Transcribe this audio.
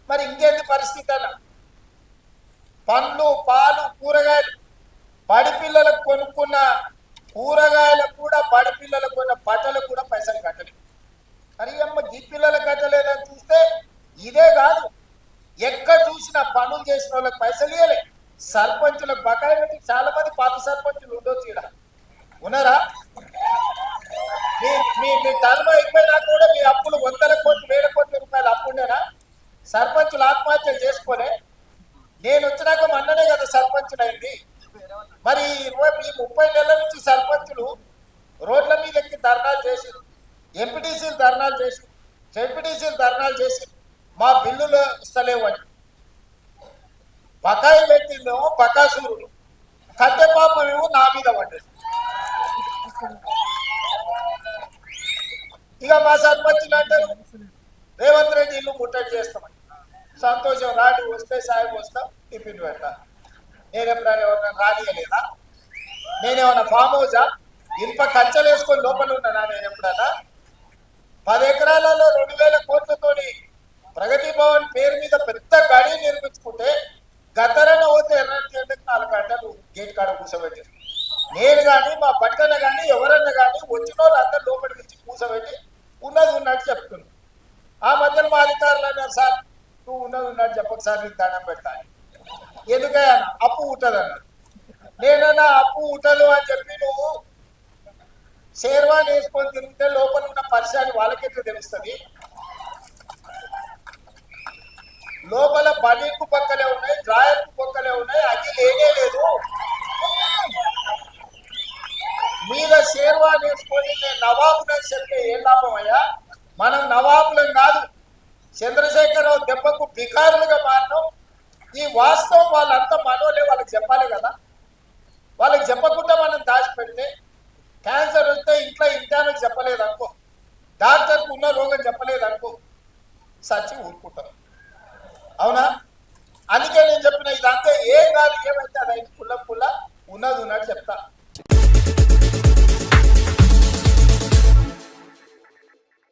మరి ఇంకేంది పరిస్థితి అన్న? పండ్లు పాలు కూరగాయలు బడి పిల్లలకు కొనుక్కున్న కూరగాయలకు కూడా బడి పిల్లలకు కొన్న బట్టలకు కూడా పైసలు కట్టలేదు. మరి అమ్మ ఈ పిల్లలకు కట్టలేదని చూస్తే ఇదే కాదు, ఎక్కడ చూసినా పనులు చేసిన వాళ్ళకి పైసలు ఇవ్వలే. సర్పంచులకు బకాయి పెట్టి చాలా మంది పాత సర్పంచులు ఉండొచ్చు, ఇక్కడ ఉన్నారా? మీ మీ మీ టర్మ్ అయిపోయినా కూడా మీ అప్పులు వందల కోట్లు వేల కోట్ల రూపాయలు అప్పుండేనా? సర్పంచులు ఆత్మహత్యలు చేసుకోలే. నేను వచ్చినాక మొన్ననే కదా సర్పంచులు అయింది. మరి ఈ 30 నెలల నుంచి సర్పంచులు రోడ్ల మీద ఎక్కి ధర్నాలు చేసి, ఎంపీటీసీలు ధర్నాలు చేసి, జెడ్పీటీసీలు ధర్నాలు చేసి మా బిల్లులు ఇస్తలేవని. బకాయి పెట్టిందేమో బకాసురుడు, కట్టె పాపమేమో నా మీద పడ్డది. ఇక మా సర్పంచులు అంటారు రేవంత్ రెడ్డి ఇల్లు ముట్టడి చేస్తామని. సంతోషం, రాడి వస్తే సాయం వస్తాం, టిఫిన్ పెడతా. నేను ఎప్పుడైనా ఎవరైనా రానియలేదా? నేనేమన్నా ఫామ్ హౌజా? ఇనుప కంచెలు వేసుకొని లోపల ఉన్నానా? నేను ఎప్పుడన్నా 10 ఎకరాలలో 2000 కోట్లతోని ప్రగతి భవన్ పేరు మీద పెద్ద గడి నిర్మించుకుంటే గతరన పోతే ఎర్రటి 4 గంటలు గేట్ కాడ కూర్చోబెట్టి, నేను కానీ మా పట్టణ కానీ ఎవరన్నా కానీ వచ్చిన వాళ్ళు అందరు లోపలికి ఇచ్చి కూర్చోబెట్టి ఉన్నది ఉన్నట్టు చెప్తున్నాను. ఆ మధ్యలో మా అధికారులు అన్నారు, సార్ నువ్వు ఉన్నది ఉన్నట్టు చెప్పక సార్, నీకు దండం పెడతాను. ఎందుకయ్యా అప్పు ఉంటుంది అన్నారు. నేనన్నా అప్పు ఉండదు అని చెప్పి నువ్వు షేర్వాణి వేసుకొని తిరిగితే లోపల ఉన్న పరిచయాలు వాళ్ళకెట్లా తెలుస్తుంది? లోపల బనీకు పక్కలే ఉన్నాయి, డ్రాయర్కు పక్కలే ఉన్నాయి, అది లేనే లేదు. మీద షేర్వాణి వేసుకొని నేను నవాబులని చెప్తే ఏం లాభం అయ్యా? మనం నవాబులం కాదు, చంద్రశేఖరరావు దెబ్బకు బికారులుగా మారినాం. ఈ వాస్తవం వాళ్ళంతా మనోలే, వాళ్ళకి చెప్పాలి కదా. వాళ్ళకి చెప్పకుండా మనం దాచిపెడితే క్యాన్సర్ వస్తే ఇంట్లో ఇంటానికి చెప్పలేదు అనుకో, డాక్టర్కి ఉన్న రోగం చెప్పలేదు అనుకో, సచ్చి ఊరుకుంటాం. అవునా? అందుకే నేను చెప్పిన ఇదంతా ఏం కాదు, ఏమైతే అది పుల్ల పుల్ల ఉన్నది ఉన్నట్టు చెప్తా.